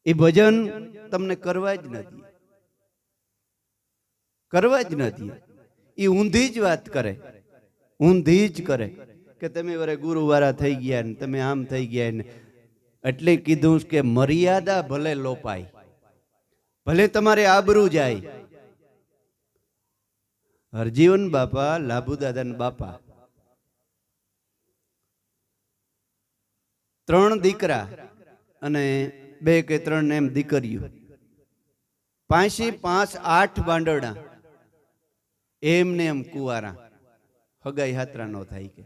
એ ભજન તમને કરવા જ નથી, કરવા જ નથી. એ ઊંધી જ વાત કરે, ઊંધી જ કરે કે તમે વરે ગુરુવારા થઈ ગયા ને તમે આમ થઈ ગયા ને. એટલે કીધું કે મર્યાદા ભલે લોપાય, ભલે તમારે આબરૂ જાય. હરજીવન બાપા, લાભુદાદા બાપા, 3 દીકરા અને 2 કે 3 એમ દીકરીઓ, 5 8 બાંડરડા, એમને એમ કુવારા, હગાઈ હાત્રા નો થાય કે.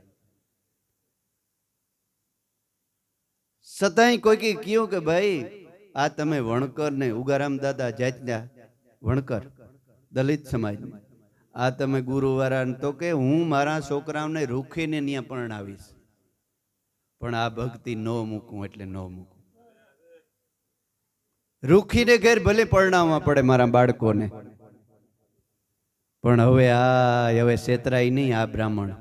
છતાંય કોઈ કયું કે ભાઈ આ તમે વણકર ને ઉગારામ દાદા જાતના વણકર દલિત સમાજ, આ તમે ગુરુવારા, તો કે હું મારા છોકરાઓને રૂખીને ત્યાં પરણાવીશ, પણ આ ભક્તિ ન મૂકું એટલે ન મૂકું. રૂખીને ઘેર ભલે પરણાવવા પડે મારા બાળકોને, પણ હવે છેતરાય નહીં. આ બ્રાહ્મણ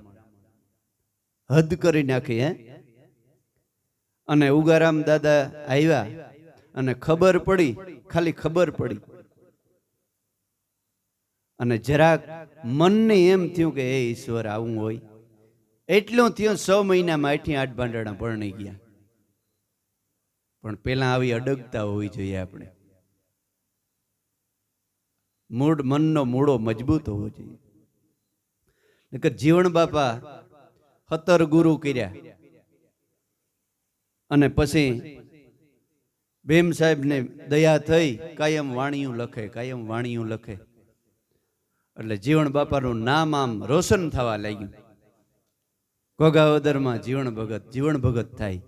હદ કરી નાખી. અને ઉગારામ દાદા આવ્યા અને ખબર પડી, ખાલી ખબર પડી, અને જરાક મનને એમ થયું કે એ ઈશ્વર આવું હોય. એટલું થયું 6 મહિનામાં 8 ભાંડણા પરણી ગયા. પણ પેલા આવી અડગતા હોવી જોઈએ આપણે. મનનો મૂળો મજબૂત હોવો જોઈએ. નકર જીવણ બાપા 17 ગુરુ કર્યા અને પછી ભીમ સાહેબ ને દયા થઈ, કાયમ વાણીયું લખે, કાયમ વાણીયું લખે. એટલે જીવણ બાપાનું નામ આમ રોશન થવા લાગ્યું. ઘોઘાવદરમાં જીવણ ભગત થાય.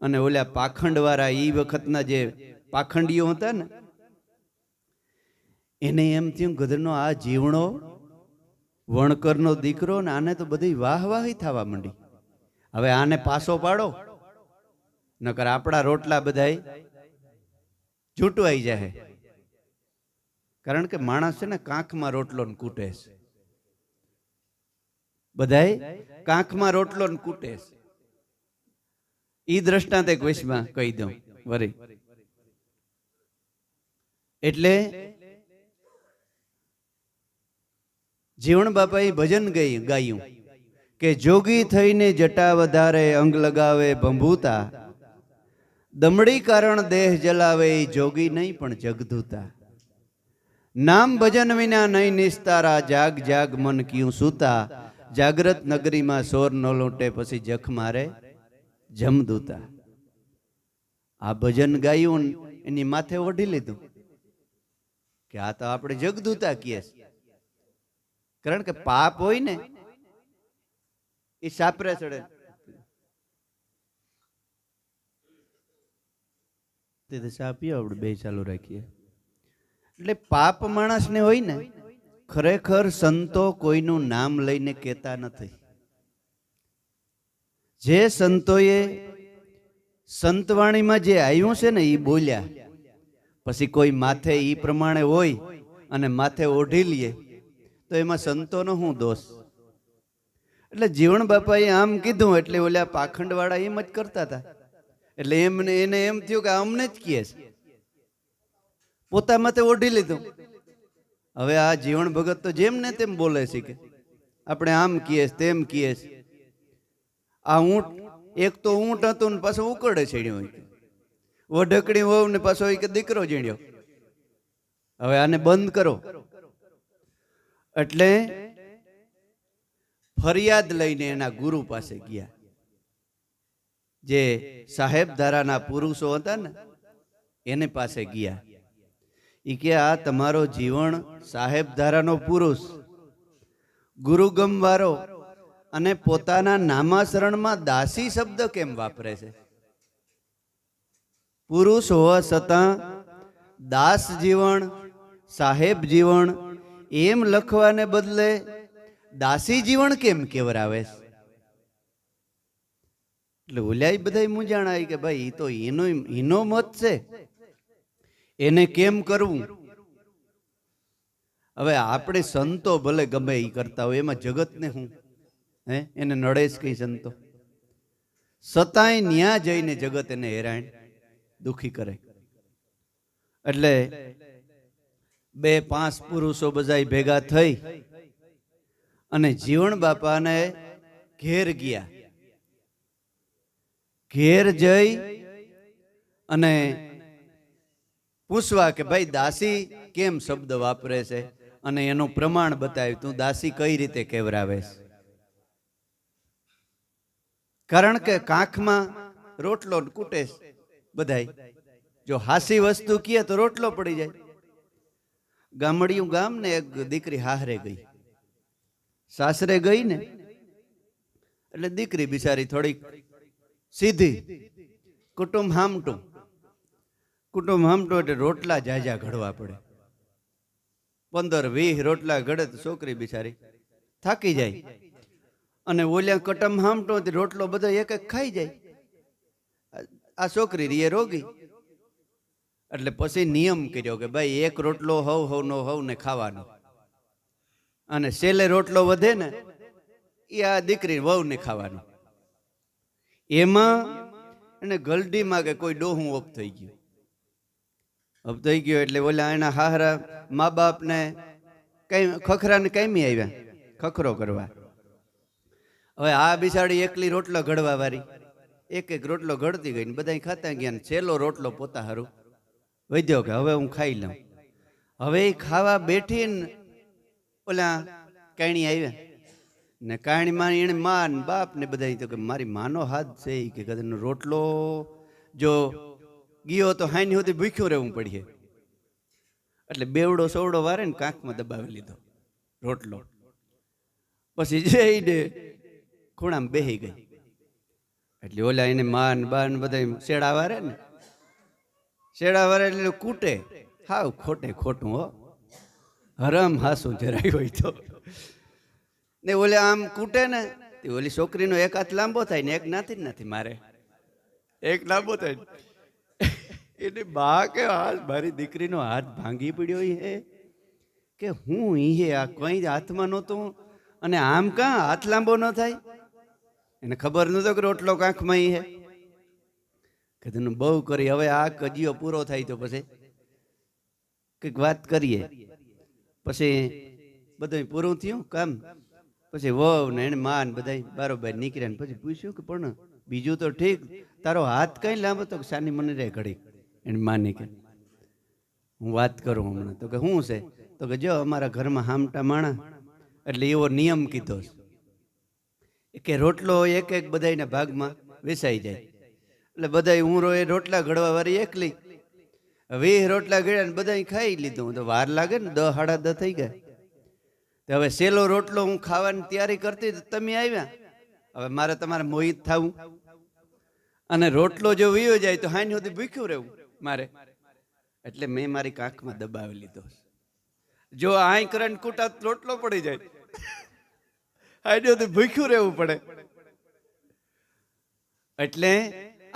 અને ઓલા પાખંડ વાળા એ વખતના જે પાખંડીઓ હતા ને, એને એમ થયું ગધરનો આ જીવણો વણકરનો દીકરો ને, આને તો બધી વાહવાહી થવા માંડી. હવે આને પાસો પાડો, નકર આપણા રોટલા બધાય છૂટવાઈ જાય. કારણ કે માણસ છે ને કાંખમાં રોટલો ને કૂટે છે, બધાય કાંખમાં રોટલો ને કૂટે છે. ઈ દ્રષ્ટાંત એક વૈશમાં કહી દઉં વરી. એટલે જીવણ બાપાએ ભજન ગાયું કે જોગી થઈને જટા વધારે, અંગ લગાવે ભંભૂતા, દમડી કારણ દેહ જલાવે, જોગી નહીં પણ જગધૂતા. નામ ભજન વિના નહીં નિસ્તારા, જાગ જાગ મન ક્યું સૂતા, જાગ્રત નગરીમાં સોર ન લૂંટે, પછી જખ મારે જમદૂતા. આ ભજન ગાયું, એની માથે ઓઢી લીધું કે આ તો આપણે જગદૂતા કહીએ. કારણ કે પાપ હોય ને એ સાપરે ચડે. ચા પીઓ, આપણે 2 ચાલુ રાખીએ. એટલે પાપ માણસને હોય ને, ખરેખર સંતો કોઈનું નામ લઈને કહેતા નથી. જે સંતોએ સંતવાણીમાં જે આવ્યું છે ને એ બોલ્યા, પછી કોઈ માથે ઈ પ્રમાણે હોય અને માથે ઓઢી લે તો એમાં સંતોનો શું દોષ? એટલે જીવણ બાપાએ આમ કીધું એટલે ઓલા પાખંડ વાળા એમ જ કરતા હતા. એટલે એને એમ થયું કે અમને જ કહે છે, પોતા માથે ઓઢી લીધું. હવે આ જીવણ ભગત તો જેમ ને તેમ બોલે છે કે આપણે આમ કહીએ તેમ કહીએ. આ ઊંટ, એક તો ઊંટ હતું ને પાછો ઉકળે છેડ્યો હોય, વઢકડી વહુ ને પાછો કે દીકરો જીણ્યો. હવે આને બંધ કરો. એટલે ફરિયાદ લઈને એના ગુરુ પાસે ગયા. જે સાહેબ ધારાના પુરુષો હતા ને એને પાસે ગયા. ઈ કે આ તમારો જીવણ સાહેબ ધારાનો પુરુષ, ગુરુગમ વાળો, અને પોતાના નામાસરણમાં દાસી શબ્દ કેમ વાપરે છે? પુરુષ હોવા છતાં દાસ જીવન, સાહેબ જીવન એમ લખવાને બદલે દાસી જીવન કેમ કેવરાવે? એટલે ઓલ્યા બધા મૂંઝાણ આવી કે ભાઈ એ તો એનો મત છે, એને કેમ કરવું? હવે આપણે સંતો ભલે ગમે એ કરતા હોય, એમાં જગતને હું એને નડે જ કઈ સંતો? છતાંય ન્યા જઈને જગત એને હેરાન દુખી કરે. એટલે 2-5 પુરુષો બધાય ભેગા થઈ અને જીવણ બાપાને ઘેર ગયા. ઘેર જઈ અને પૂછવા કે ભાઈ દાસી કેમ શબ્દ વાપરે છે અને એનું પ્રમાણ બતાવ્યું. તું દાસી કઈ રીતે કેવરાવે છે? કારણ કે કાંખમાં રોટલો કૂટે બધાય. જો હાસી વસ્તુ કીએ તો રોટલો પડી જાય. ગામડિયું ગામ ને એક દીકરી હાહરે ગઈ, સાસરે ગઈ ને એટલે દીકરી બિચારી થોડીક સીધી, કુટુંબ હામટું એટલે રોટલા જાજા ઘડવા પડે. 15-20 રોટલા ઘડે તો છોકરી બિચારી થાકી જાય અને ઓલ્યા કટમ હામટો રોટલો બધો એક એક ખાઈ જાય. આ છોકરી રીએ રોગી. એટલે પછી નિયમ કર્યો કે ભાઈ એક રોટલો હવ ને ખાવાનો, અને છેલ્લે રોટલો વધે ને એ આ દીકરી વહુ ને ખાવાનો. એમાં એને ગલડીમાં કે કોઈ ડોહું ઓપ થઈ ગયો એટલે ઓલા એના હાહરા મા બાપ ને કઈ ખખરાને કાયમી આવ્યા ખખરો કરવા. હવે આ બિચારી એકલી રોટલો ઘડવા વાળી એક રોટલો ઘડતી ગઈ ને બધા ખાતા ગયા. છેલ્લો રોટલો પોતા હારું વધ્યો કે હવે હું ખાઈ લઉં. હવે એ ખાવા બેઠી ને ઓલા કાણી આવ્યા ને કાણીમાં એને મા ને બાપ ને બધા તો કે મારી માનો હાથ છે કે કદાચ રોટલો જો ગયો તો હાની સુધી ભૂખ્યું રહેવું પડીએ. એટલે બેવડો સોવડો વારે ને કાંખમાં દબાવી લીધો રોટલો. પછી જઈને ખૂણામાં બેહી ગઈ. એટલે ઓલા એને માન બાન બધા શેડા વારે ને, શેડા વારે એટલે કૂટે. હાવ ખોટું હો, હરામ હાસું જરાય હોય તો ને ઓલે આમ કૂટે ને ઓલી છોકરીનો એક હાથ લાંબો થાય ને એક નથી મારે એક લાંબો થાય. એની બા કે હાલ મારી દીકરીનો હાથ ભાંગી પડ્યો હે કે હું હે આ કઈ હાથમાં નહોતું અને આમ કાં હાથ લાંબો ન થાય. એને ખબર નહોતો કે રોટલો કાંખમાં હે કે તને બહુ કરી. હવે આ કજિયો પૂરો થાય તો પછી કંઈક વાત કરીએ. પછી બધું પૂરું થયું કામ. પછી વહુ ને એને માન બધા બારોબાર નીકળ્યા ને પછી પૂછ્યું કે પણ બીજું તો ઠીક, તારો હાથ કઈ લાંબો? તો સાની મને રે ઘડી. એને માની કે હું વાત કરું હમણાં. તો કે શું છે? તો કે જો અમારા ઘરમાં હામટા માણા એટલે એવો નિયમ કીધો કે રોટલો એક બધાના ભાગમાં વેસાઈ જાય. એટલે બધા હું રોટલા ઘડવા વાળી એકલી 20 રોટલા ઘડ્યા ને બધા ખાઈ લીધું. તો વાર લાગે ને 10 સાડા 10 થઈ ગયા. હવે છેલ્લો રોટલો હું ખાવાની તૈયારી કરતી તમે આવ્યા. હવે મારે તમારે મોહિત થવું અને રોટલો જો વીયો જાય તો હાની સુધી ભૂખ્યું રહેવું મારે. એટલે મેં મારી કાંખમાં દબાવી લીધો. જો આઈ કરંટ કૂટા રોટલો પડી જાય, હાની સુધી ભૂખ્યું રહેવું પડે. એટલે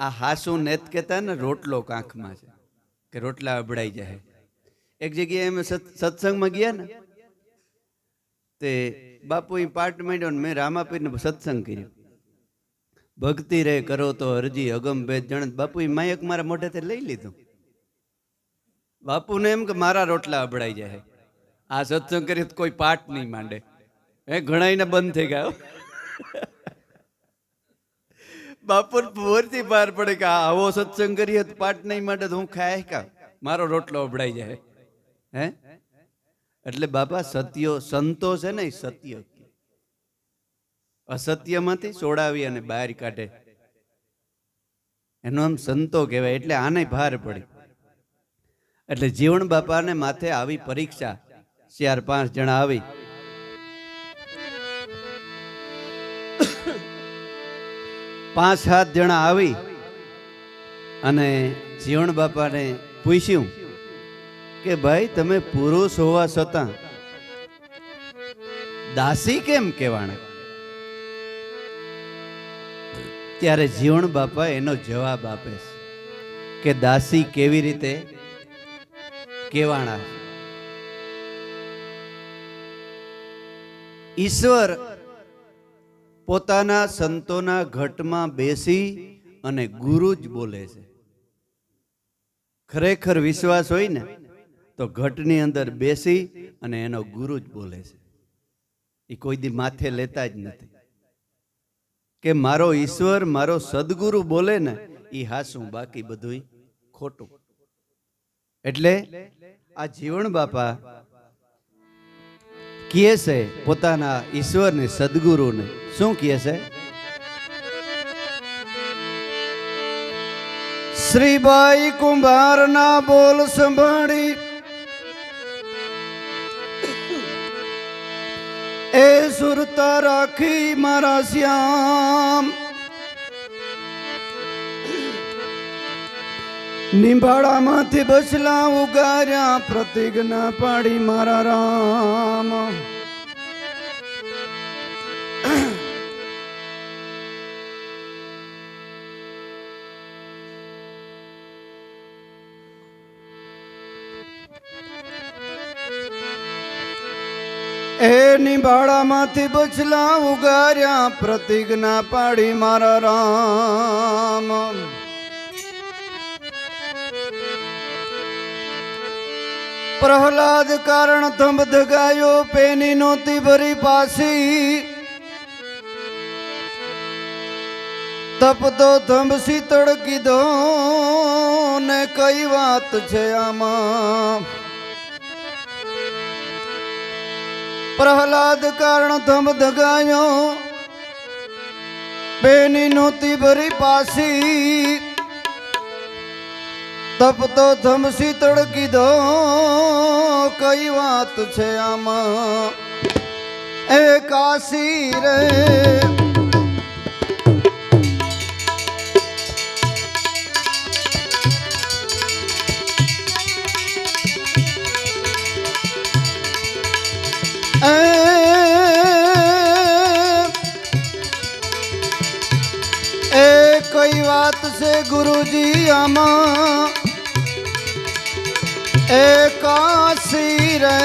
આ હાસુ નેત કહેતા ને રોટલો કાંખમાં છે કે રોટલા અબડાઈ જાય. એક જગ્યાએ અમે સત્સંગમાં ગયા ને તે બાપુ પાઠ માંડ્યો ને મેં રામાપીરને સત્સંગ કર્યો. ભક્તિ રે કરો તો અરજી અગમ ભેદ જણ. બાપુ માયક મારા મોઢેથી લઈ લીધું. બાપુને એમ કે મારા રોટલા અબડાઈ જાય. આ સત્સંગ કરી કોઈ પાઠ નહીં માંડે. ઘણાઈને બંધ થઈ ગયો. બાપુ ભોરથી બહાર પડે કે આવો સત્સંગ કરીએ તો પાઠ નહીં માંડે તો હું ખાય કા મારો રોટલો અબડાઈ જાય. હે એટલે બાપા સત્યો સંતો છે ને સત્ય અસત્યમાંથી છોડાવી અને બહાર કાઢે એનો આમ સંતો કહેવાય. એટલે આને ભાર પડી. એટલે જીવણ બાપાને માથે આવી પરીક્ષા 4-5 જણા આવી. 5-7 જણા આવી અને જીવણ બાપાને પૂછ્યું કે ભાઈ તમે પુરુષ હોવા છતાં દાસી કેમ કહેવાના? ત્યારે જીવણ બાપા એનો જવાબ આપે કે દાસી કેવી રીતે કહેવાના. ઈશ્વર પોતાના સંતોના ઘટમાં બેસી અને ગુરુ જ બોલે છે. ખરેખર વિશ્વાસ હોય ને તો ઘટની અંદર બેસી અને એનો ગુરુ જ બોલે છે. એ કોઈ દી માથે લેતા જ નથી કે મારો ઈશ્વર મારો સદગુરુ બોલે ને એ હાસું, બાકી બધું ખોટું. એટલે આ જીવણ બાપા કહે છે પોતાના ઈશ્વરને, સદગુરુને, શું કહે છે? શ્રીબાઈ કુંભારના બોલ સંભાળી એ સુરતા રાખી મારા શ્યામ, નિંબાળામાંથી બસલા ઉગાર્યા પ્રતિજ્ઞા પાડી મારા રામ. એ નિંબાળામાંથી બચલા ઉગાર્યા પ્રતિજ્ઞા પાડી મારા રામ. પ્રહલાદ કારણ થંભ ધગાયો પેની નોતી ભરી પાસી, તપતો થંભ શીતળ કીધો ને કઈ વાત છે આમાં. પ્રહલાદ કારણ થંભ ધગાયો પેની નોતી ભરી પાસી, તપતો થંભ શીતળ કીધો કઈ વાત છે આમાં. એ કાશી રે એ કઈ વાત છે ગુરુજી આમાં. એ કાશી રે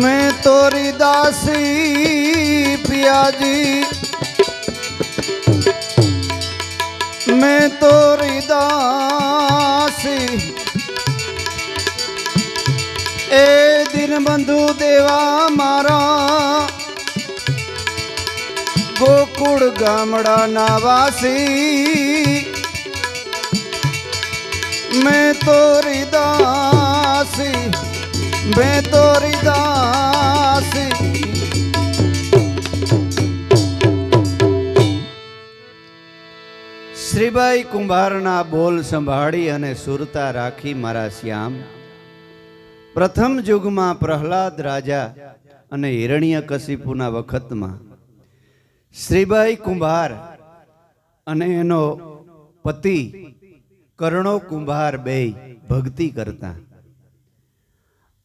मैं तोरी दासी पियाजी, मैं तोरी दासी. ए दिन बंधु देवा मारा गोकुळ गामड़ा ना वासी, मैं तोरी दासी, मैं तोरी दासी. શ્રીબાઈ કુંભારના બોલ સંભાળી અને સુરતા રાખી મારા શ્યામ. પ્રથમ યુગમાં પ્રહલાદ રાજા અને હિરણ્યકશિપુના વખતમાં શ્રીબાઈ કુંભાર અને એનો પતિ કર્ણો કુંભાર બેય ભક્તિ કરતા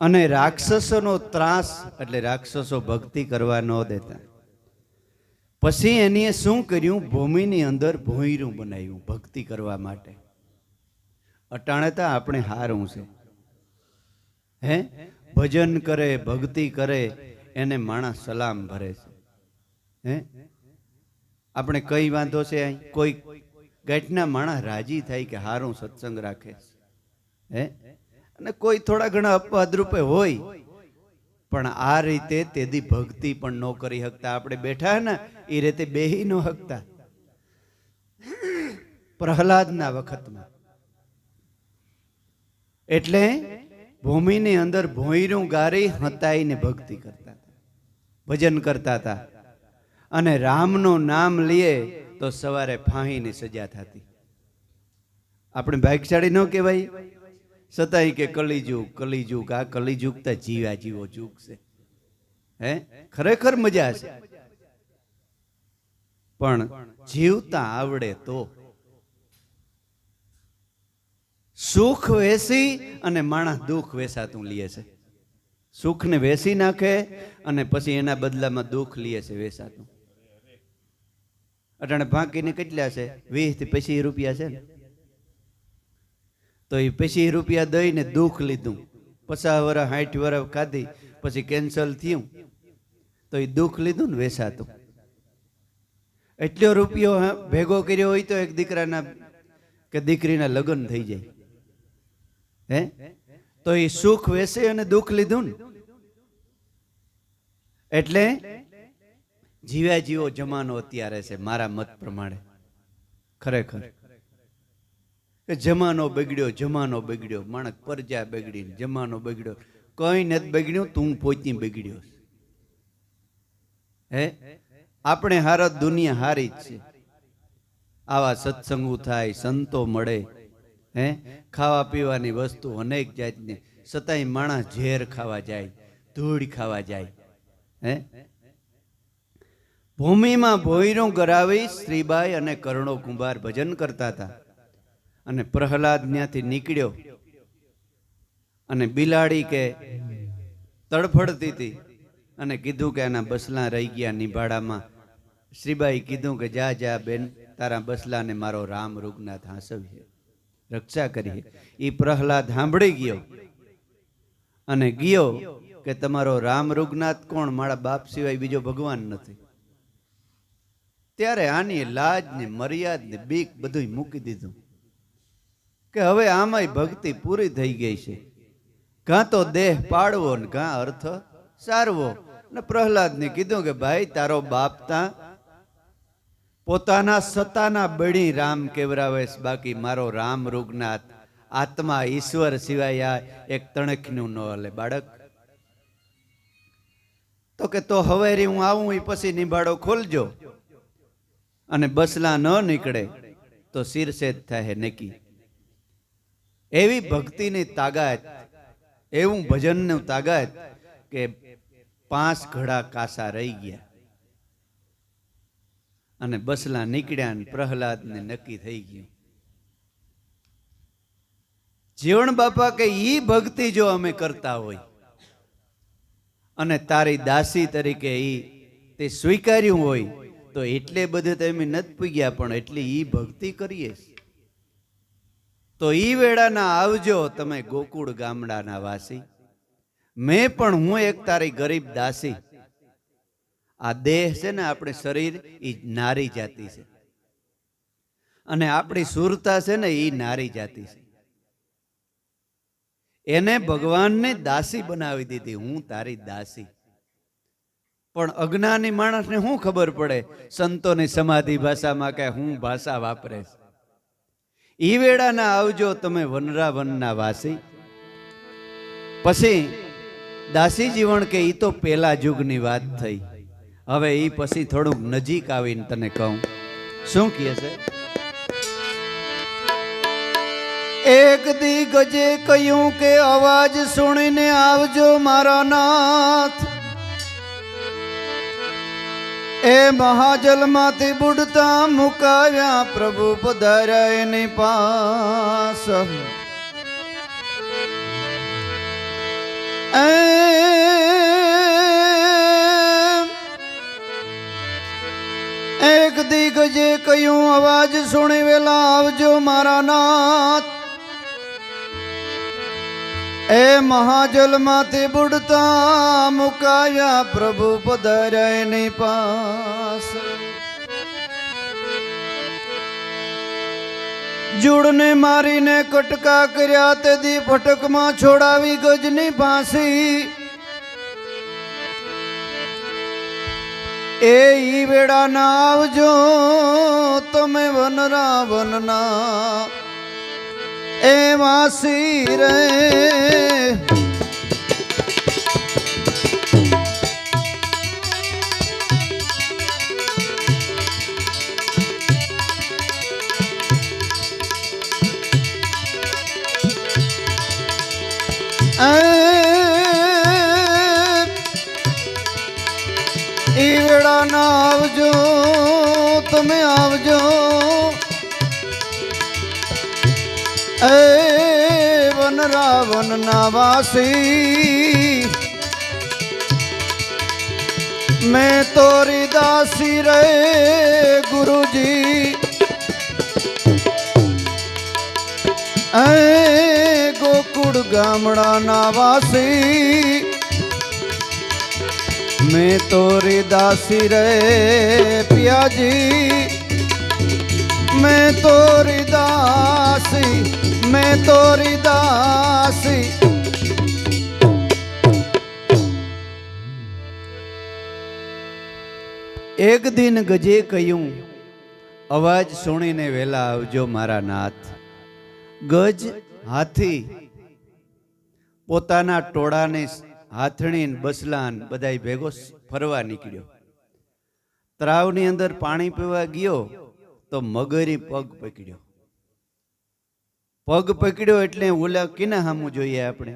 અને રાક્ષસોનો ત્રાસ એટલે રાક્ષસો ભક્તિ કરવા ન દેતા. પછી એનીએ શું કર્યું? ભૂમિની અંદર ભોંયરું બનાવ્યું ભક્તિ કરવા માટે. અટાણેતા આપણે હારું છે, હે ભજન કરે ભક્તિ કરે એને માણસ સલામ ભરે છે. હે આપણે કઈ વાંધો છે? કોઈ ગાંઠના માણસ રાજી થાય કે હારું સત્સંગ રાખે છે, હે અને કોઈ થોડા ઘણા અપવાદ રૂપે હોય, પણ આ રીતે તેદી ભક્તિ પણ ન કરી શકતા. આપણે બેઠા ને એ રીતે બેહી ન શકતા. પ્રહલાદના વખતમાં એટલે ભૂમિની અંદર ભોંયરું ગારી હતાઈને ભક્તિ કરતા હતા, ભજન કરતા હતા. અને રામનું નામ લઈએ તો સવારે ફાંહીની સજા થતી. આપણે ભાગ્યશાળી ન કહેવાય? છતાંય કે કલિજુગ કલિજુગ, આ કલિજુગ તો જીવા જીવો જુગ છે. હે ખરેખર મજા છે, પણ જીવતા આવડે તો. સુખ વેસી અને માણસ દુઃખ વેસાતું લે છે. સુખને વેસી નાખે અને પછી એના બદલામાં દુઃખ લે છે વેસાતું. અટાણે બાકીને કેટલા છે? 20 થી 25 રૂપિયા છે ને, તો એ 25 રૂપિયા દઈને દુઃખ લીધું. 50 વર્ષ 60 વર્ષ ખાધી પછી કેન્સલ થયું તો એ દુઃખ લીધું ને વેસાતું. એટલો રૂપિયો ભેગો કર્યો હોય તો એક દીકરાના કે દીકરીના લગ્ન થઈ જાય, હે? તો એ સુખ વેસે અને દુઃખ લીધું ને. એટલે જીવ્યા જીવો જમાનો અત્યારે છે મારા મત પ્રમાણે. ખરેખર કે જમાનો બગડ્યો, જમાનો બગડ્યો, માણસ પરજા બગડી, જમાનો બગડ્યો. કઈ નથી બગડ્યું, તું પોતી બગડ્યો. હે, આપણે હારત દુનિયા હારી જ છે. આવા સત્સંગો થાય, સંતો મળે, હે, ખાવા પીવાની વસ્તુ અનેક જાતની, છતાંય માણસ ઝેર ખાવા જાય, ધૂળ ખાવા જાય. હે, ભૂમિમાં ભોયરું ગરાવી શ્રીબાઈ અને કરણો કુંભાર ભજન કરતા હતા. અને પ્રહલાદ ત્યાંથી નીકળ્યો અને બિલાડી કે તડફડતી હતી અને કીધું કે આના બસલા રહી ગયા નિભાડામાં. શ્રીબાઈ કીધું કે જા જા બેન, તારા બસલાને મારો રામ રૂગનાથ હાંસવીએ, રક્ષા કરીએ. એ પ્રહલાદ સાંભળી ગયો અને ગયો કે તમારો રામ રૂગનાથ કોણ? મારા બાપ સિવાય બીજો ભગવાન નથી. ત્યારે આની લાજ ને મર્યાદ ને બીક બધું મૂકી દીધું કે હવે આમાંય ભક્તિ પૂરી થઈ ગઈ છે, કાં તો દેહ પાડવો ને કાં અર્થ સારવો. ને પ્રહલાદને કીધું કે ભાઈ તારો બાપ તા પોતાના સતાના બળી રામ કેવરાવે, બાકી મારો રામ રૂગનાથ આત્મા ઈશ્વર સિવાય આ એક તણખનું ન હલે બાળક. તો કે તો હવે હું આવું એ પછી નિભાડો ખોલજો, અને બસલા ન નીકળે તો શિરસેદ થાય નક્કી. એવી ભક્તિની તાકાત, એવું ભજનનું તાકાત કે 5 ઘડા કાસા રહી ગયા અને બસલા નીકળ્યા ને પ્રહલાદને નક્કી થઈ ગયું. જીવણ બાપા કે ઈ ભક્તિ જો અમે કરતા હોય અને તારી દાસી તરીકે ઈ તે સ્વીકાર્યું હોય તો એટલે બધે તમે નથી પૂગ્યા, પણ એટલી ઈ ભક્તિ કરીએ તો ઈ વેળાના આવજો તમે ગોકુળ ગામડાના વાસી. મેં પણ હું એક તારી ગરીબ દાસી. આ દેહ છે ને, આપણે શરીર એ નારી જાતિ છે અને આપણી સુરતા છે ને એ નારી જાતિ છે. એને ભગવાનને દાસી બનાવી દીધી, હું તારી દાસી. પણ અજ્ઞાની માણસને શું ખબર પડે સંતોની સમાધિ ભાષામાં કે હું ભાષા વાપરે. ઈ વેળાના આવજો તમે વનરા વનના વાસી. પછી દાસી જીવન કે ઈ તો પેલા યુગની વાત થઈ. હવે ઈ પછી થોડુંક નજીક આવીને તને કહું શું કહે છે. એક દી ગજે કહ્યું કે અવાજ સુણીને આવજો મારા નાથ. એ મહાજલમાંથી બુડતા મુકાવ્યા પ્રભુ પધાર્યા એની પાસ. એક દિગ્ગજે કહ્યું અવાજ સુણી વેલા આવજો મારા નાથ. એ મહાજલમાંથી બુડતા મુકાયા પ્રભુ પધાર્યા એની પાસ. જુડને મારીને કટકા કર્યા તે દી ફટકમાં છોડાવી ગજની ફાંસી. એ ઈ વેળા ના આવજો તમે વનરા વનના એ વાસી રે. ઈ વેળા ના આવજો તમે આવજો એ વનરા વનના વાસી. मैं तोरी दासी रे गुरुजी ऐ गोकुड़ गामड़ा ना वासी मैं तोरी दासी रे पिया जी, मैं तोरी दासी, मैं तोरी दासी। एक दिन गजे કહ્યું, અવાજ સુણીને વેલા આવજો મારા નાથ। ગજ હાથી પોતાના ટોળાને હાથણીન બસલાન બધાય ભેગો ફરવા નીકળ્યો। તળાવની અંદર પાણી પીવા ગયો તો મગરી પગ પકડ્યો। પગ પકડ્યો એટલે ઓલા કિના સામું જોઈએ આપણે?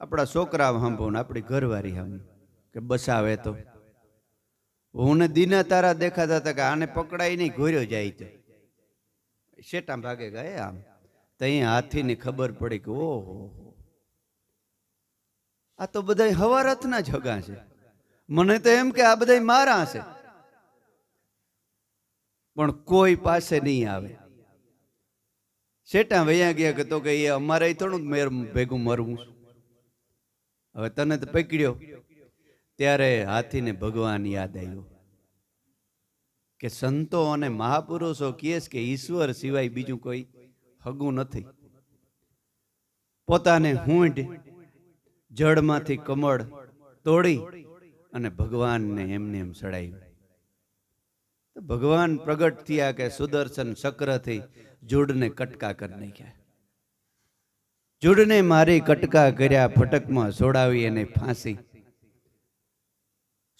આપણા છોકરા સાંભો ને આપણી ઘરવાળી સામું કે બસાવે તો હું ને દીના તારા દેખાતા હતા કે આને પકડાય નહીં, ઘોર્યો જાય તો શેટા ભાગે ગયા આમ તો અહીં હાથીને ખબર પડી કે ઓહો આ તો બધા હવારથના જગા છે, મને તો એમ કે આ બધા મારા છે, પણ કોઈ પાસે નહીં આવે। શેટા વૈયા ગયા કે તો કે એ અમારે થોડું મેર ભેગું મરવું। હવે તને તો પકડ્યો ત્યારે હાથીને ભગવાન યાદ આવ્યો કે સંતો અને મહાપુરુષો કહે કે ઈશ્વર સિવાય બીજું કોઈ હગું નથી। પોતાને હૂંઢ જળમાંથી કમળ તોડી અને ભગવાનને એમને એમ ચડાવ્યું। ભગવાન પ્રગટ થયા કે સુદર્શન ચક્રથી જૂડને કટકા કરી નાખ્યા। જૂડને મારી કટકા કર્યા, ફટકમાં છોડાવી એને ફાંસી।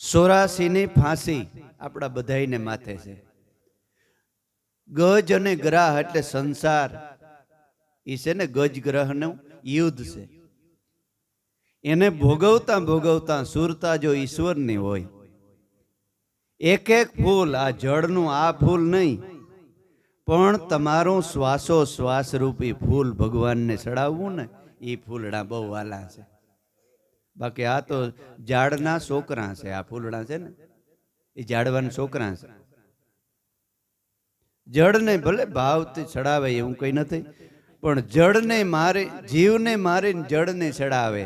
84 ની ફાંસી આપણા બધાઈને માથે છે। ગજ અને ગ્રહ એટલે સંસાર ઈ છે ને, ગજ ગ્રહનું યુદ્ધ છે। એને ભોગવતા ભોગવતા સુરતા જો ઈશ્વરની હોય, એક એક ફૂલ, આ જળનું આ ફૂલ નહીં પણ તમારું શ્વાસો શ્વાસ રૂપી ફૂલ ભગવાનને ચડાવવું ને, એ ફૂલડા બહુ વાલા છે। બાકી આ તો ઝાડના છોકરા છે, આ ફૂલડા છે ને એ ઝાડવાના છોકરા છે। જળને ભલે ભાવથી ચડાવે એવું કઈ નથી, પણ જળને મારે, જીવને મારીને જળને ચડાવે।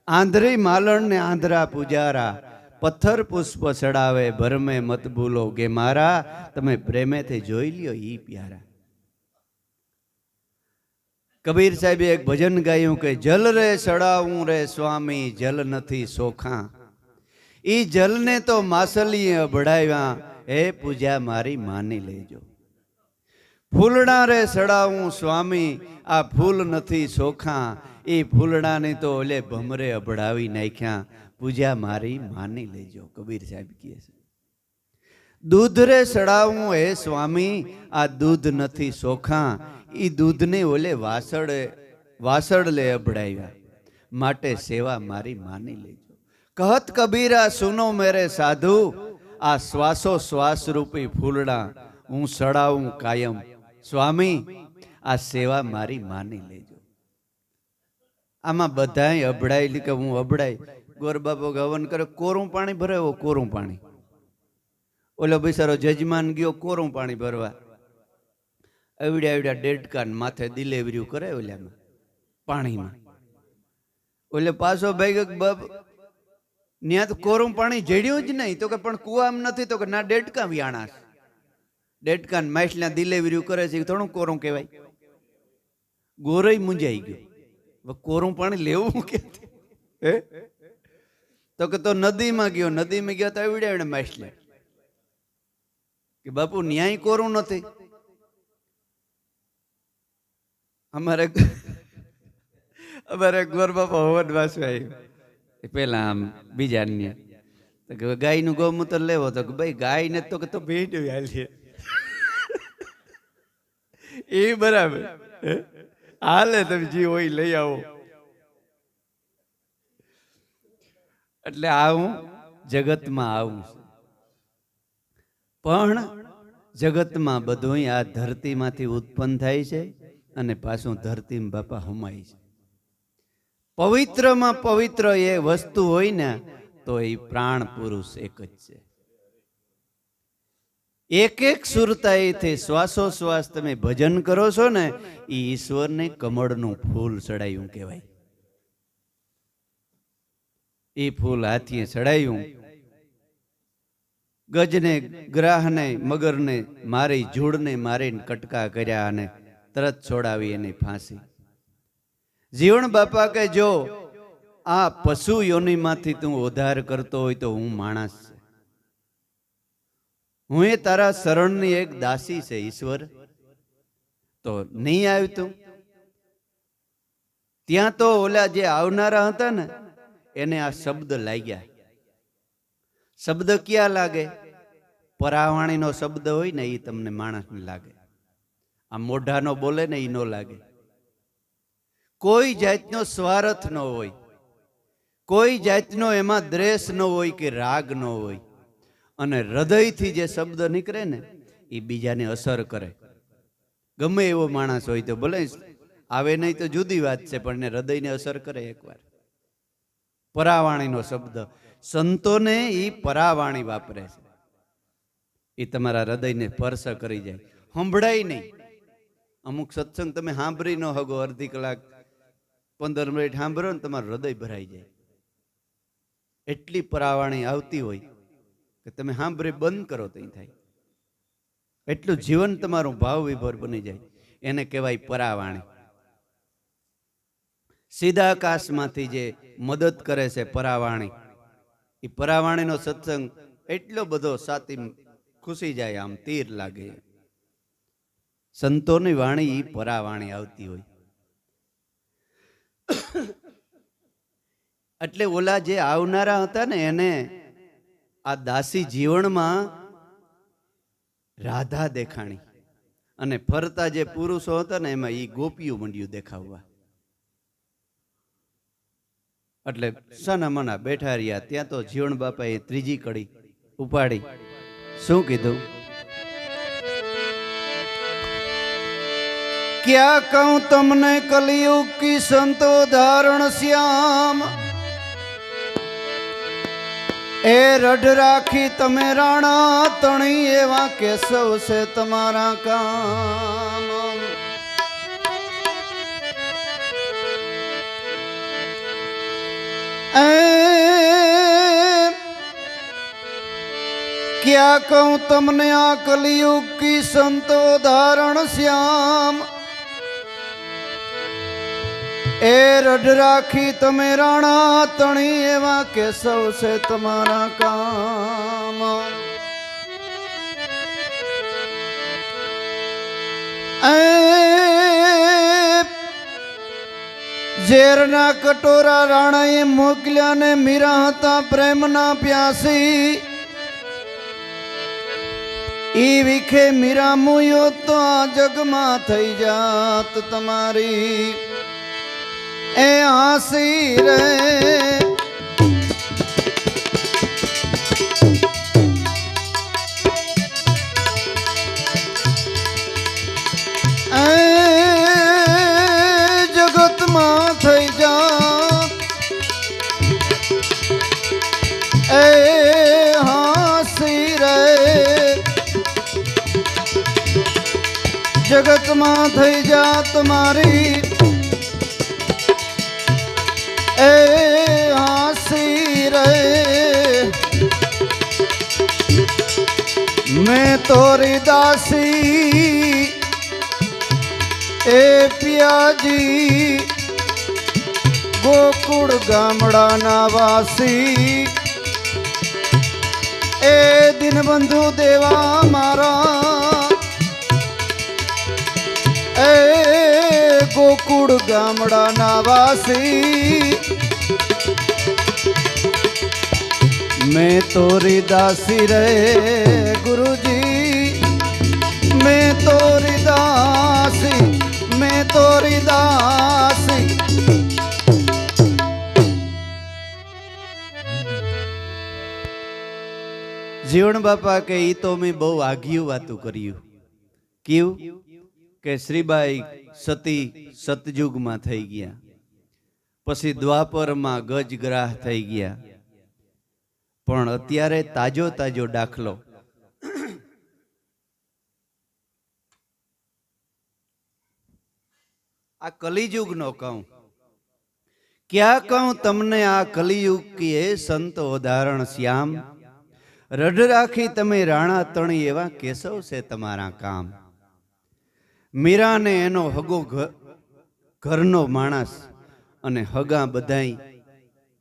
આંધળી માલણને આંધળા પૂજારા, પથ્થર પુષ્પ ચડાવે, ભરમે મત ભૂલો કે મારા, તમે પ્રેમેથી જોઈ લ્યો ઈ પ્યારા। કબીર સાહેબે એક ભજન ગાયું કે જલ રે ચડાવું રે સ્વામી, જલ નથી સોખા, ઈ જલને તો માસલીએ અભડાવ્યા, હે પૂજા મારી માની લેજો। ફૂલડા રે ચડાવું સ્વામી, આ ફૂલ નથી સોખા, એ ફૂલડાને તો ઓલે ભમરે અભડાવી નાખ્યા, પૂજા મારી માની લેજો। કબીર સાહેબ કહે છે દૂધ રે ચડાવું હે સ્વામી, આ દૂધ નથી સોખા, ઈ દૂધને ઓલે વાસળ લે અભડાવ્યા, માટે સેવા મારી માની લેજો। કહત કબીરા સુનો મેરે સાધુ, આ શ્વાસો શ્વાસ રૂપી ફૂલડા હું ચડાવું કાયમ, સ્વામી આ સેવા મારી માની લેજો। આમાં બધાય અભડાયેલી કે હું અભડાય। ગોરબાપો હવન કરે, કોરું પાણી ભરાવો, કોરું પાણી। ઓલો બિચારો જજમાન ગયો કોરું પાણી ભરવા, એવડ્યા એવડ્યા ડેડકાન માથે ડિલિવરી કરે ઓલામાં પાણીમાં। ઓલે પાછો ભાઈ ત્યાં તો કોરું પાણી જડ્યું જ નહીં, તો કે પણ કુવામ નથી, તો કે ના ડેડકા વ્યાણા, ડેડકાન માછલા ડિલિવરી કરે છે, થોડું કોરું કહેવાય। ગોરઈ મૂંઝાઈ ગયો, કોરું પાણી લેવું કે તો કે તો નદીમાં ગયો, નદીમાં ગયો તો એવડે એવડે માછલા કે બાપુ ન્યાય કોરું નથી। અમારે ગોર બાપા હવન વાસવા આવ્યું, પેલા આમ બીજા ગાયનું ગૌમૂત્ર લેવો, તો ભાઈ ગાય ને તો કે તો ભેટ હાલીએ, એ બરાબર હાલે, તમે જે હોય લઈ આવો। એટલે આવું જગતમાં આવું, પણ જગતમાં બધું આ ધરતીમાંથી ઉત્પન્ન થાય છે અને પાછું ધરતીમાં બાપા હમાય છે। પવિત્રમાં પવિત્ર એ વસ્તુ હોય ને તો એ પ્રાણ પુરુષ એક જ છે। એક એક સુરતાઈથી શ્વાસોશ્વાસ તમે ભજન કરો છો ને, એ ઈશ્વરને કમળનું ફૂલ ચડાયું કહેવાય। એ ફૂલ હાથીએ ચડાયું, ગજને, ગ્રાહને, મગરને મારી, જૂડને મારીને કટકા કર્યા અને તરત છોડાવી એની ફાંસી. જીવણ બાપા કે જો આ પશુ યોનિમાંથી તું ઉદ્ધાર કરતો હોય તો હું માણસ છે, હું એ તારા શરણની એક દાસી છે ઈશ્વર. તો નહીં આવ્યું તું ત્યાં તો ઓલા જે આવનારા હતા ને એને આ શબ્દ લાગ્યા. શબ્દ ક્યાં લાગે? પરાવાણીનો શબ્દ હોય ને એ તમને માણસને લાગે, આ મોઢાનો બોલે ને એ ન લાગે. કોઈ જાતનો સ્વાર્થ ન હોય, કોઈ જાતનો એમાં દ્વેષ ન હોય કે રાગ ન હોય, અને હૃદયથી જે શબ્દ નીકળે ને એ બીજાને અસર કરે. ગમે એવો માણસ હોય તો ભલે આવે નહીં તો જુદી વાત છે, પણ એને હૃદયને અસર કરે એકવાર. પરાવાણીનો શબ્દ સંતોને એ પરાવાણી વાપરે છે, એ તમારા હૃદયને સ્પર્શ કરી જાય. સંભળાય નહીં. અમુક સત્સંગ તમે સાંભળી ન હગો, અડધી કલાક 15 મિનિટ સાંભળો ને તમારું હૃદય ભરાઈ જાય. એટલી પરાવાણી આવતી હોય કે તમે સાંભળી બંધ કરો તો થાય. એટલું જીવન તમારું ભાવ વિભોર બની જાય. એને કહેવાય પરાવાણી. સીધા આકાશમાંથી જે મદદ કરે છે પરાવાણી, એ પરાવાણીનો સત્સંગ એટલો બધો સાતી ખુશી જાય, આમ તીર લાગે. સંતોની વાણી એ પરાવાણી આવતી હોય. એટલે ઓલા જે આવનારા હતા ને એને આ દાસી જીવનમાં રાધા દેખાણી, અને ફરતા જે પુરુષો હતા ને એમાં એ ગોપીઓ મંડ્યું દેખાવવા. એટલે સના મના બેઠા રહ્યા. ત્યાં તો જીવણ બાપાએ ત્રીજી કડી ઉપાડી. શું કીધું? ક્યાં કહું તમને કલિયુગ કી સંતો ધારણ શ્યામ, એ રઢ રાખી તમે રાણા તણી, એવા કેશવ છે તમારા કામ. ક્યાં કહું તમને આ કલિયુગ કી સંતો ધારણ શ્યામ, એ રઢ રાખી તમે રાણા તણી, એવા કેશવ છે તમારા કામ. ઝેરના કટોરા રાણાએ મોકલ્યા ને મીરા હતા પ્રેમના પ્યાસી, ઈ વિખે મીરા મુયો તો આ જગમાં થઈ જાત તમારી એ હાસી રે. જગતમાં થઈ જાત એ હાસી રે, જગતમાં થઈ જાત મારી એ હાસી રે. मैं तोरी दासी ए पियाजी, गोकुड़ गामड़ा वासी, ए दिन बंधु देवा मारा, ए गोकुड़ गामड़ा वासी, मैं तोरी दासी रे गुरुजी, मैं तोरी दासी, मैं तोरी दासी. જીવણ બાપા કે ઈ તો મેં બહુ આઘિયું વાતું કર્યું. કેવું કે શ્રીબાઈ સતી સતયુગમાં થઈ ગયા, પછી દ્વાપરમાં ગજગ્રાહ થઈ ગયા, પણ અત્યારે તાજો તાજો દાખલો આ કલિયુગનો કહું क्या कहूं तमने आ कलियुग की ए संत उदाहरण श्याम, रढ़ राखी तमे राणा तणी एवा केशव से तमारा काम। मीरा ने एनो हगो घरनो माणस अने हगा बधाई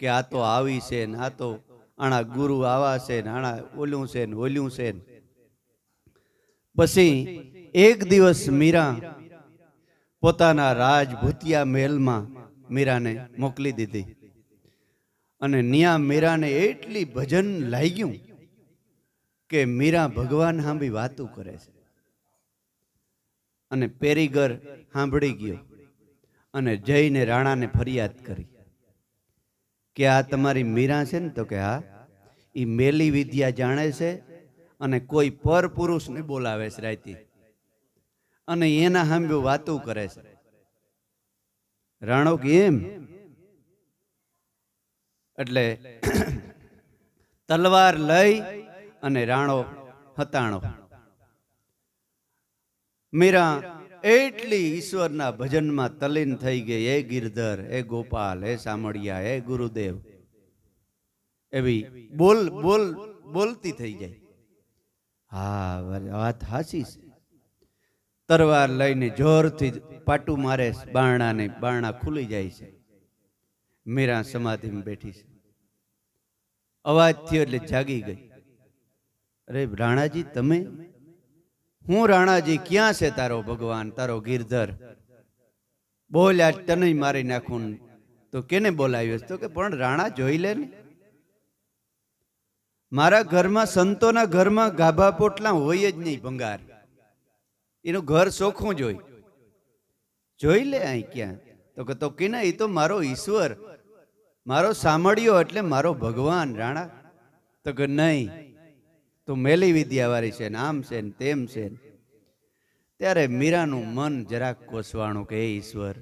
के आ तो आवी से न आ तो आना गुरु आवा से न आना ओल्यूं से न ओल्यूं से। पछी एक दिवस मीरा पोताना राजभूतिया मेल में मीरा ने मोकली दीधी अने निया मीरा ने एटली भजन लाग्યું के मीरा भगवान हांभी वातू करे छे अने पेरीगर हांभળી गयो अने जईने राणा ने फरियाद करी के आ तमारी मीरा छे ने तो के हाँ ई मेली विद्या जाणे छे अने कोई पर पुरुष ने बोलावे छे राती अने एना हांभे वातू करे छे। राणो के एम એટલે તલવાર લઈ અને રાણો હતાણો। મીરા એટલી ઈશ્વરના ભજનમાં તલીન થઈ ગઈ, એ ગિરધર, એ ગોપાલ, એ સામળિયા, એ ગુરુદેવ, એવી બોલ બોલ બોલતી થઈ જાય। હા વાત હાચી છે। તરવાર લઈને જોરથી પાટું મારે, બારણાને બારણા ખુલી જાય છે। मीरा समाधि में बैठी से अवाज थी એટલે जागी गई। अरे राणाजी तमे? हूँ राणाजी क्या से तारो भगवान, तारो गिरधर? बोल आज तने मारी नाखूं। तो केने बोलाव्यो? तो के पण राणा जोई ले ने, मारा घर में संतोना घर में गाभा पोटला होय ज नहीं भंगार, एनु घर सोखुं जोई ले आई क्या? तो केना ई तो मारो ईश्वर, मारो सामड़ियो एटले मारो भगवान राणा। तो के नहीं, तो मेली विद्या वाળી છે ને આમ છે ને તેમ છે। ત્યારે મીરાનું મન જરાક કોસવાણું કે હે ઈશ્વર,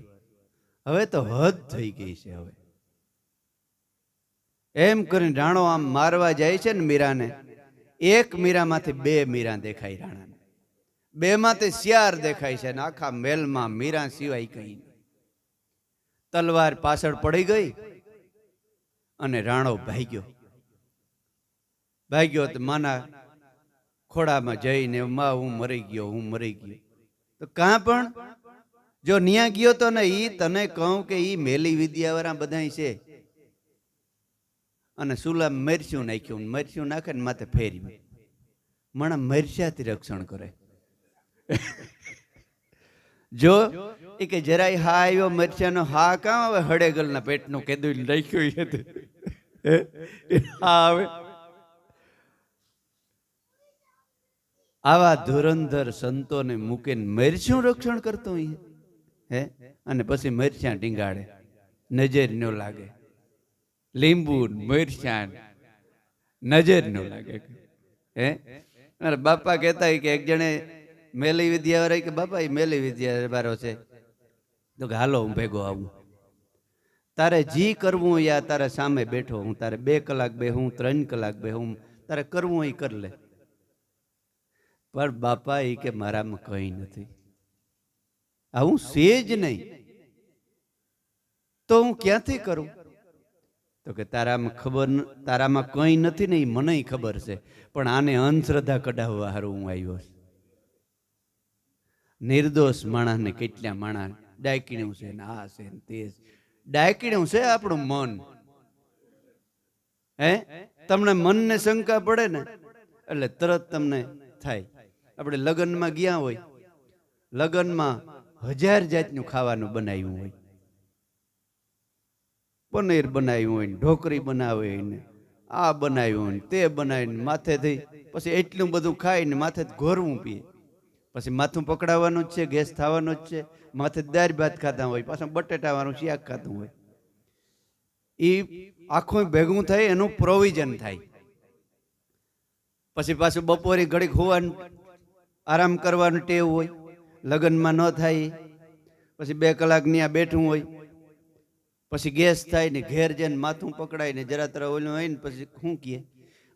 હવે તો હદ થઈ ગઈ છે। હવે એમ કરીને રાણો આમ મારવા જાય છે ને મીરાને, એક મીરામાંથી બે મીરા દેખાય રાણાને, બે માંથી શિયાર દેખાય છે ને આખા મેલમાં મીરા સિવાય કઈ। તલવાર પાછળ પડી ગઈ અને રાણો ભાગ્યો તો માના ખોડામાં જઈને માં હું મરી ગયો, હું મરી ગયો। તો કાં પણ જો ન્યા ગયો તો ને ઈ તને કહું કે ઈ મેલી વિદ્યાવાળા બધાય છે અને સુલા મરસ્યું નાખ્યું, મરસ્યું નાખે ને માથે ફેર્યું, માણા મરસ્યાથી રક્ષણ કરે। જો એ કે જરાય હા આવ્યો મરચાનો, હા કાં હવે હળેગલના પેટનું કેદું રાખ્યું હતું હા હવે આવા ધુરંધર સંતોને મૂકીને મરચું રક્ષણ કરતો હે, અને પછી મરચા ટીંગાડે, નજર ન લાગે। લીંબુ મરચા નજર ન લાગે હે। મારા બાપા કહેતા કે એક જણે મેલી વિદ્યા વાળા કે બાપા એ મેલી વિદ્યા વાળો છે, તો કે હાલો હું ભેગો આવું, તારે જી કરવું યા તારે સામે બેઠો હું, તારે 2 કલાક બેહું, 3 કલાક બેહું, તારે કરવું એ કર લે। પણ બાપા એ કે મારામાં કઈ નથી, આવું છે જ નહીં, તો હું ક્યાંથી કરું? તો કે તારામાં ખબર, તારામાં કઈ નથી ને એ મને ખબર છે, પણ આને અંધશ્રદ્ધા કઢાવવા હારું હું આવ્યો છું। નિર્દોષ માણસને કેટલા માણસ ડાયકીણું છે ને આ છે ને તે ડાયકીણું છે આપણું મન હે। તમને મનને શંકા પડે ને એટલે તરત તમને થાય। આપણે લગ્નમાં ગયા હોય, લગ્નમાં 1000 જાતનું ખાવાનું બનાવ્યું હોય, પનીર બનાવ્યું હોય, ઢોકરી બનાવી હોય ને આ બનાવ્યું હોય, તે બનાવીને માથેથી પછી એટલું બધું ખાઈને માથે ઘોરવું પીએ, પછી માથું પકડાવવાનું જ છે, ગેસ થવાનો જ છે, માથે દાળ ભાત ખાતા હોય, પાછું બટેટાવાળું શાક ખાતું હોય, એ આખું ભેગું થાય એનું પ્રોવિઝન થાય। પછી પાછું બપોરે ઘડીક હોવાનું આરામ કરવાનું ટેવ હોય, લગ્નમાં ન થાય, પછી 2 કલાક ત્યાં બેઠું હોય, પછી ગેસ થાય ને ઘેર જઈને માથું પકડાય ને જરા તરા ઓલું હોય ને પછી શું કહે,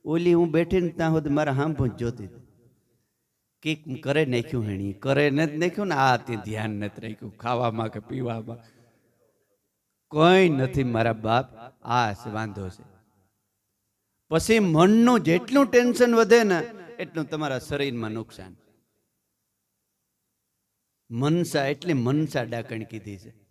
ઓલી હું બેઠીને ત્યાં સુધી મારા હાંભું જ જોતી કીક કરે નાખ્યું, હેણી કરે નથી નાખ્યું ને આ તે ધ્યાન નથી રાખ્યું ખાવામાં કે પીવામાં। કોઈ નથી મારા બાપ, આ વાંધો છે. પછી મનનું જેટલું ટેન્શન વધે ને એટલું તમારા શરીરમાં નુકસાન. મનસા એટલી મનસા ડાકણ કીધી છે.